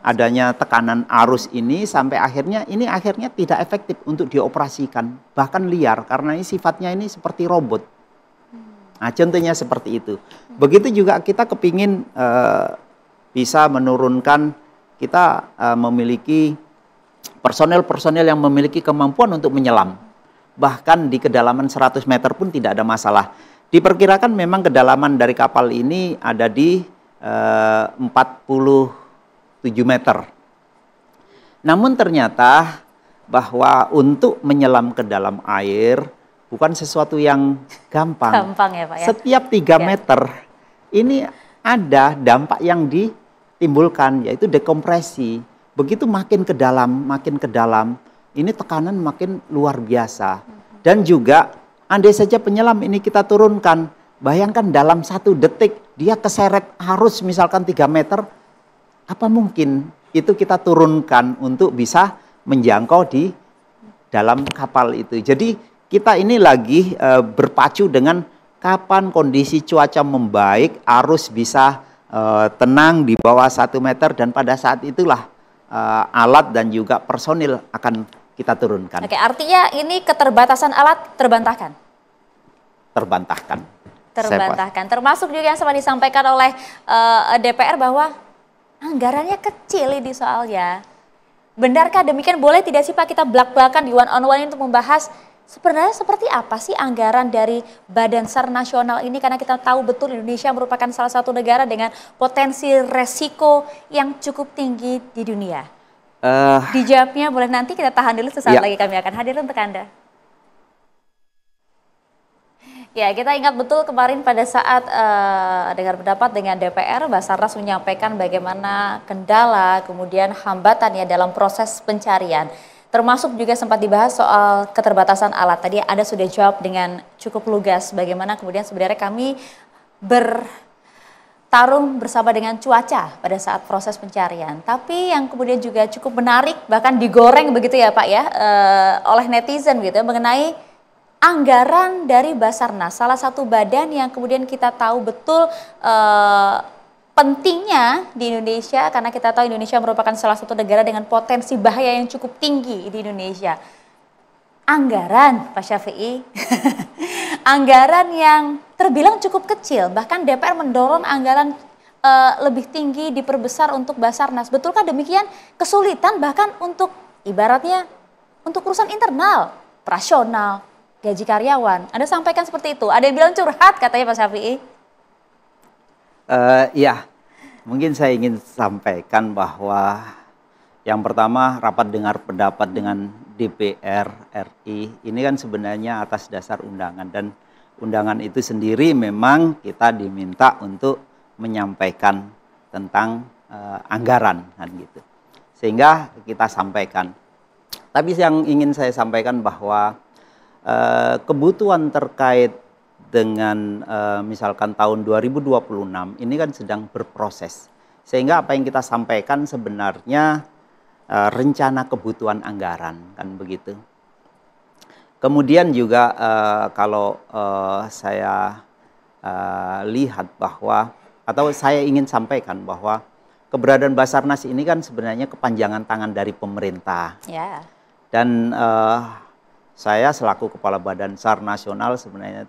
adanya tekanan arus ini sampai akhirnya tidak efektif untuk dioperasikan, bahkan liar karena ini sifatnya ini seperti robot. Nah, contohnya seperti itu. Begitu juga kita kepingin bisa menurunkan, kita memiliki personel-personel yang memiliki kemampuan untuk menyelam. Bahkan di kedalaman 100 meter pun tidak ada masalah. Diperkirakan memang kedalaman dari kapal ini ada di 47 meter. Namun ternyata bahwa untuk menyelam ke dalam air bukan sesuatu yang gampang. Gampang ya Pak ya. Setiap 3 meter ini ada dampak yang ditimbulkan, yaitu dekompresi. Begitu makin ke dalam, ini tekanan makin luar biasa. Dan juga andai saja penyelam ini kita turunkan, bayangkan dalam 1 detik dia keseret arus misalkan 3 meter, apa mungkin itu kita turunkan untuk bisa menjangkau di dalam kapal itu. Jadi kita ini lagi berpacu dengan kapan kondisi cuaca membaik, arus bisa tenang di bawah 1 meter, dan pada saat itulah alat dan juga personil akan kita turunkan. Oke, artinya ini keterbatasan alat terbantahkan? Terbantahkan. Termasuk juga yang sempat disampaikan oleh DPR bahwa anggarannya kecil ini soalnya. Benarkah demikian? Boleh tidak sih Pak kita belak-belakan di one on one untuk membahas sebenarnya seperti apa sih anggaran dari Badan SAR Nasional ini? Karena kita tahu betul Indonesia merupakan salah satu negara dengan potensi resiko yang cukup tinggi di dunia. Dijawabnya boleh nanti, kita tahan dulu, sesaat lagi kami akan hadir untuk Anda. Ya, kita ingat betul kemarin pada saat dengar pendapat dengan DPR, Basarnas menyampaikan bagaimana kendala, kemudian hambatan ya dalam proses pencarian. Termasuk juga sempat dibahas soal keterbatasan alat. Tadi Anda sudah jawab dengan cukup lugas bagaimana kemudian sebenarnya kami bertarung bersama dengan cuaca pada saat proses pencarian. Tapi yang kemudian juga cukup menarik, bahkan digoreng begitu ya Pak ya, oleh netizen gitu ya, mengenai anggaran dari Basarnas, salah satu badan yang kemudian kita tahu betul pentingnya di Indonesia, karena kita tahu Indonesia merupakan salah satu negara dengan potensi bahaya yang cukup tinggi di Indonesia. Anggaran, Pak Syafi'i, anggaran yang terbilang cukup kecil, bahkan DPR mendorong anggaran lebih tinggi diperbesar untuk Basarnas. Betulkah demikian? Kesulitan bahkan untuk ibaratnya untuk urusan internal, operasional, gaji karyawan. Anda sampaikan seperti itu. Ada yang bilang curhat katanya Pak Syafi'i. Ya, mungkin saya ingin sampaikan bahwa yang pertama rapat dengar pendapat dengan DPR RI ini kan sebenarnya atas dasar undangan, dan undangan itu sendiri memang kita diminta untuk menyampaikan tentang anggaran kan gitu. Sehingga kita sampaikan. Tapi yang ingin saya sampaikan bahwa kebutuhan terkait dengan misalkan tahun 2026 ini kan sedang berproses. Sehingga apa yang kita sampaikan sebenarnya rencana kebutuhan anggaran kan begitu. Kemudian juga kalau saya lihat bahwa, atau saya ingin sampaikan bahwa keberadaan Basarnas ini kan sebenarnya kepanjangan tangan dari pemerintah. Ya. Dan saya selaku Kepala Badan SAR Nasional sebenarnya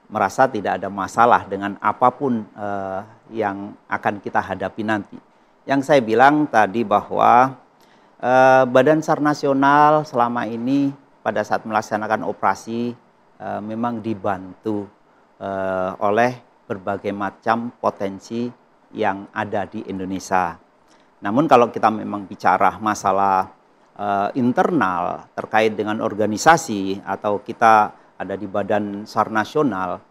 merasa tidak ada masalah dengan apapun yang akan kita hadapi nanti. Yang saya bilang tadi bahwa Badan SAR Nasional selama ini pada saat melaksanakan operasi memang dibantu oleh berbagai macam potensi yang ada di Indonesia. Namun kalau kita memang bicara masalah internal terkait dengan organisasi atau kita ada di Badan SAR Nasional,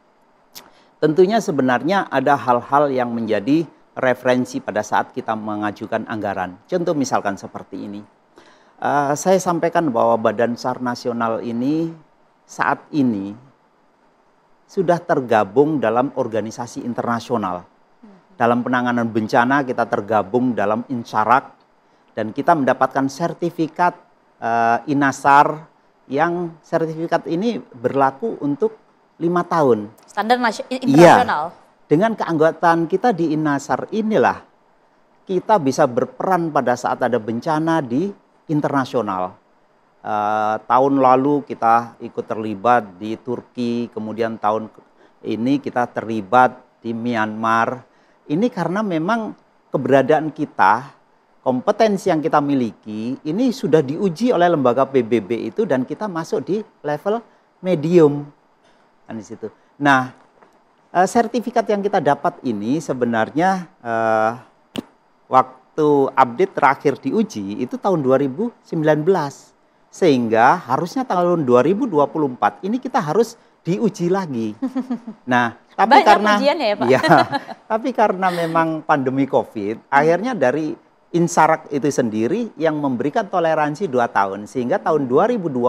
tentunya sebenarnya ada hal-hal yang menjadi referensi pada saat kita mengajukan anggaran. Contoh misalkan seperti ini. Saya sampaikan bahwa Badan SAR Nasional ini saat ini sudah tergabung dalam organisasi internasional. Dalam penanganan bencana kita tergabung dalam INSARAG dan kita mendapatkan sertifikat INASAR yang sertifikat ini berlaku untuk 5 tahun. Standar internasional. Iya, dengan keanggotaan kita di INASAR inilah kita bisa berperan pada saat ada bencana di internasional. Tahun lalu kita ikut terlibat di Turki, kemudian tahun ini kita terlibat di Myanmar. Ini karena memang keberadaan kita, kompetensi yang kita miliki, ini sudah diuji oleh lembaga PBB itu dan kita masuk di level medium. Kan di situ. Nah, sertifikat yang kita dapat ini sebenarnya waktu update terakhir diuji itu tahun 2019. Sehingga harusnya tahun 2024 ini kita harus diuji lagi. Nah, tapi banyak karena ujiannya ya, Pak? Ya, tapi karena memang pandemi Covid, akhirnya dari INSARAG itu sendiri yang memberikan toleransi 2 tahun. Sehingga tahun 2026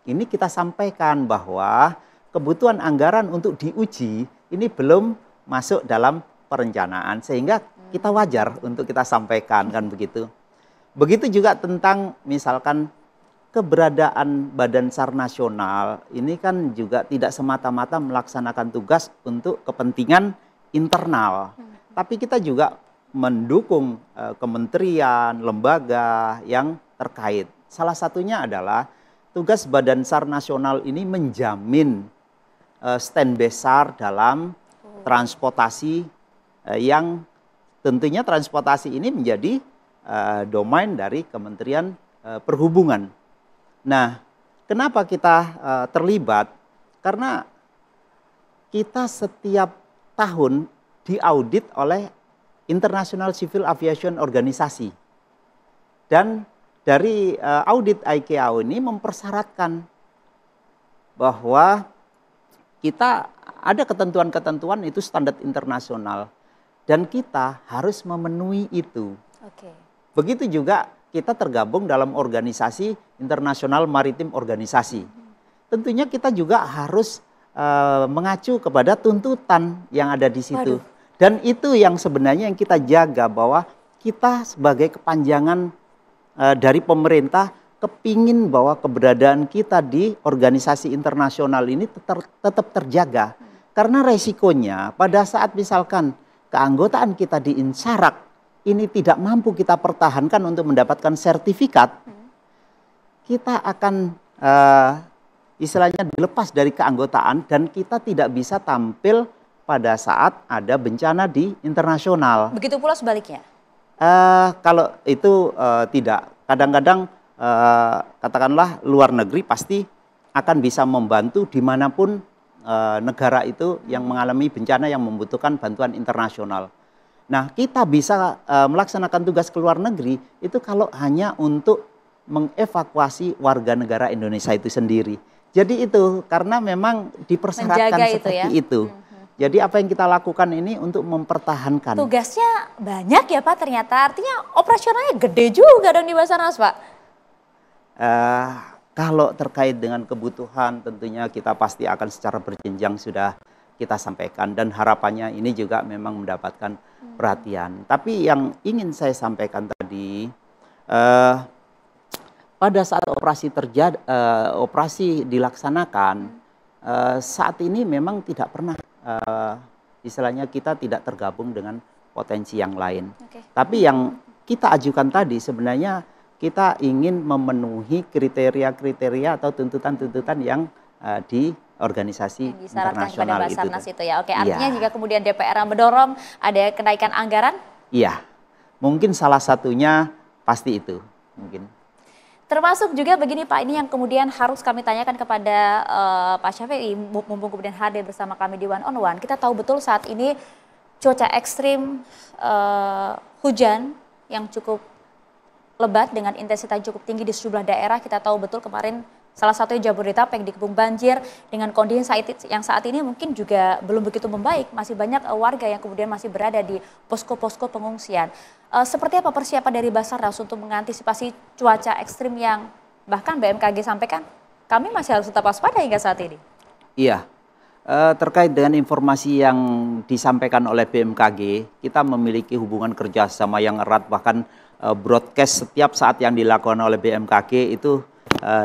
ini kita sampaikan bahwa kebutuhan anggaran untuk diuji ini belum masuk dalam perencanaan. Sehingga kita wajar untuk kita sampaikan, kan begitu. Begitu juga tentang misalkan keberadaan Badan SAR Nasional ini kan juga tidak semata-mata melaksanakan tugas untuk kepentingan internal. Tapi kita juga mendukung kementerian, lembaga yang terkait. Salah satunya adalah tugas Badan SAR Nasional ini menjamin standby SAR dalam transportasi yang tentunya transportasi ini menjadi domain dari Kementerian Perhubungan. Nah, kenapa kita terlibat? Karena kita setiap tahun diaudit oleh International Civil Aviation Organisasi. Dan dari audit ICAO ini mempersyaratkan bahwa kita ada ketentuan-ketentuan itu standar internasional dan kita harus memenuhi itu. Oke. Begitu juga kita tergabung dalam organisasi internasional maritim organisasi. Tentunya kita juga harus mengacu kepada tuntutan yang ada di situ. Waduh. Dan itu yang sebenarnya yang kita jaga bahwa kita sebagai kepanjangan dari pemerintah kepingin bahwa keberadaan kita di organisasi internasional ini tetap terjaga. Karena resikonya pada saat misalkan keanggotaan kita di INSARAG ini tidak mampu kita pertahankan untuk mendapatkan sertifikat, kita akan istilahnya dilepas dari keanggotaan dan kita tidak bisa tampil pada saat ada bencana di internasional. Begitu pula sebaliknya? Kalau itu tidak. Kadang-kadang katakanlah luar negeri pasti akan bisa membantu dimanapun negara itu yang mengalami bencana yang membutuhkan bantuan internasional. Nah, kita bisa melaksanakan tugas ke luar negeri itu kalau hanya untuk mengevakuasi warga negara Indonesia itu sendiri. Jadi itu karena memang dipersyaratkan seperti itu. Jadi apa yang kita lakukan ini untuk mempertahankan. Tugasnya banyak ya Pak ternyata, artinya operasionalnya gede juga dong di Basarnas Pak. Kalau terkait dengan kebutuhan tentunya kita pasti akan secara berjenjang sudah kita sampaikan dan harapannya ini juga memang mendapatkan perhatian. Tapi yang ingin saya sampaikan tadi, pada saat operasi dilaksanakan, saat ini memang tidak pernah istilahnya kita tidak tergabung dengan potensi yang lain. Tapi yang kita ajukan tadi sebenarnya kita ingin memenuhi kriteria-kriteria atau tuntutan-tuntutan yang di organisasi internasional kepada Basarnas itu ya. Oke, artinya jika kemudian DPR mendorong ada kenaikan anggaran? Iya, mungkin salah satunya pasti itu mungkin. Termasuk juga begini Pak, ini yang kemudian harus kami tanyakan kepada Pak Syafi'i, mumpung kemudian hadir bersama kami di One on One. Kita tahu betul saat ini cuaca ekstrim, hujan yang cukup lebat dengan intensitas cukup tinggi di sejumlah daerah. Kita tahu betul kemarin salah satunya Jabodetabek yang dikepung banjir dengan kondisi yang saat ini mungkin juga belum begitu membaik. Masih banyak warga yang kemudian masih berada di posko-posko pengungsian. Seperti apa persiapan dari Basarnas untuk mengantisipasi cuaca ekstrim yang bahkan BMKG sampaikan kami masih harus tetap waspada hingga saat ini? Iya, terkait dengan informasi yang disampaikan oleh BMKG, kita memiliki hubungan kerjasama yang erat, bahkan broadcast setiap saat yang dilakukan oleh BMKG itu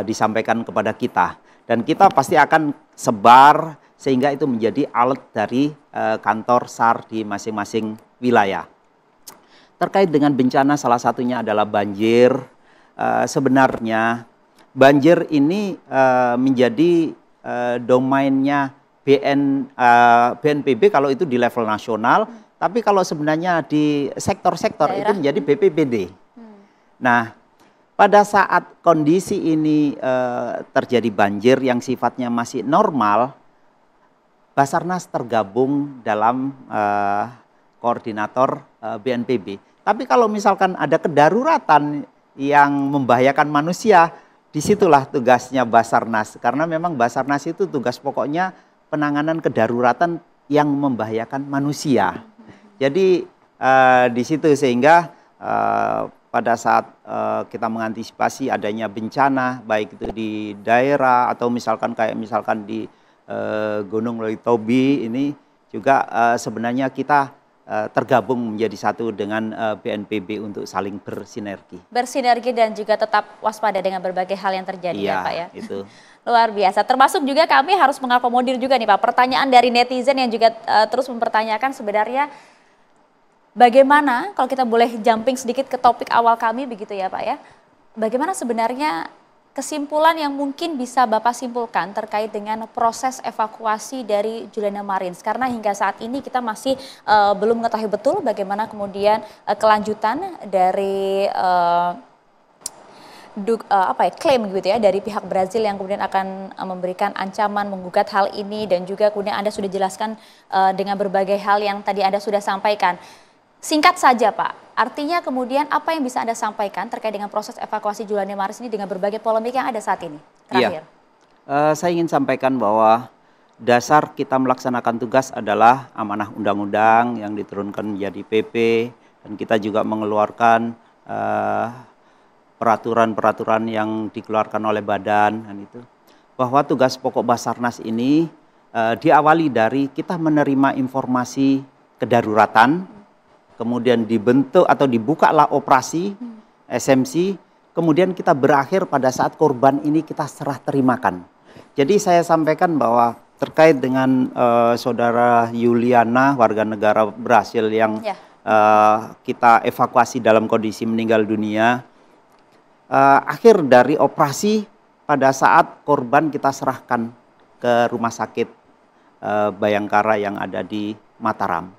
disampaikan kepada kita. Dan kita pasti akan sebar sehingga itu menjadi alert dari kantor SAR di masing-masing wilayah. Terkait dengan bencana salah satunya adalah banjir. Sebenarnya banjir ini menjadi domainnya BNPB kalau itu di level nasional, tapi kalau sebenarnya di sektor-sektor itu menjadi BPBD. Nah, pada saat kondisi ini terjadi banjir yang sifatnya masih normal, Basarnas tergabung dalam koordinator BNPB. Tapi kalau misalkan ada kedaruratan yang membahayakan manusia, disitulah tugasnya Basarnas. Karena memang Basarnas itu tugas pokoknya penanganan kedaruratan yang membahayakan manusia. Jadi di situ sehingga pada saat kita mengantisipasi adanya bencana, baik itu di daerah atau misalkan di Gunung Leutobi ini juga sebenarnya kita tergabung menjadi satu dengan BNPB untuk saling bersinergi. Bersinergi dan juga tetap waspada dengan berbagai hal yang terjadi ya Pak ya. Itu. Luar biasa. Termasuk juga kami harus mengakomodir juga nih Pak pertanyaan dari netizen yang juga terus mempertanyakan sebenarnya bagaimana, kalau kita boleh jumping sedikit ke topik awal kami begitu ya Pak ya. Bagaimana sebenarnya kesimpulan yang mungkin bisa Bapak simpulkan terkait dengan proses evakuasi dari Juliana Marins? Karena hingga saat ini kita masih belum mengetahui betul bagaimana kemudian kelanjutan dari klaim gitu ya dari pihak Brazil yang kemudian akan memberikan ancaman menggugat hal ini, dan juga kemudian Anda sudah jelaskan dengan berbagai hal yang tadi Anda sudah sampaikan. Singkat saja Pak, artinya kemudian apa yang bisa Anda sampaikan terkait dengan proses evakuasi Juliana Marins ini dengan berbagai polemik yang ada saat ini? Terakhir. Saya ingin sampaikan bahwa dasar kita melaksanakan tugas adalah amanah undang-undang yang diturunkan menjadi PP, dan kita juga mengeluarkan peraturan-peraturan yang dikeluarkan oleh badan, dan itu bahwa tugas pokok Basarnas ini diawali dari kita menerima informasi kedaruratan, kemudian dibentuk atau dibukalah operasi SMC, kemudian kita berakhir pada saat korban ini kita serah terimakan. Jadi saya sampaikan bahwa terkait dengan saudara Juliana, warga negara Brasil yang kita evakuasi dalam kondisi meninggal dunia, akhir dari operasi pada saat korban kita serahkan ke rumah sakit Bayangkara yang ada di Mataram.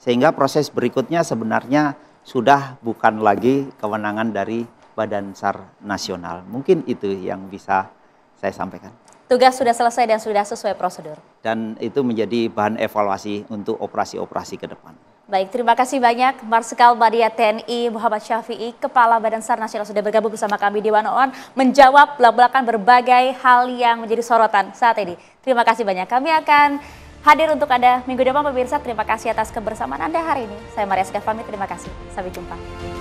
Sehingga proses berikutnya sebenarnya sudah bukan lagi kewenangan dari Badan SAR Nasional. Mungkin itu yang bisa saya sampaikan. Tugas sudah selesai dan sudah sesuai prosedur. Dan itu menjadi bahan evaluasi untuk operasi-operasi ke depan. Baik, terima kasih banyak Marsikal Madia TNI Muhammad Syafi'i, Kepala Badan SAR Nasional sudah bergabung bersama kami di One on One, menjawab belak-belakan berbagai hal yang menjadi sorotan saat ini. Terima kasih banyak. Kami akan hadir untuk Anda minggu depan pemirsa. Terima kasih atas kebersamaan Anda hari ini. Saya Maria Sekar pamit, terima kasih. Sampai jumpa.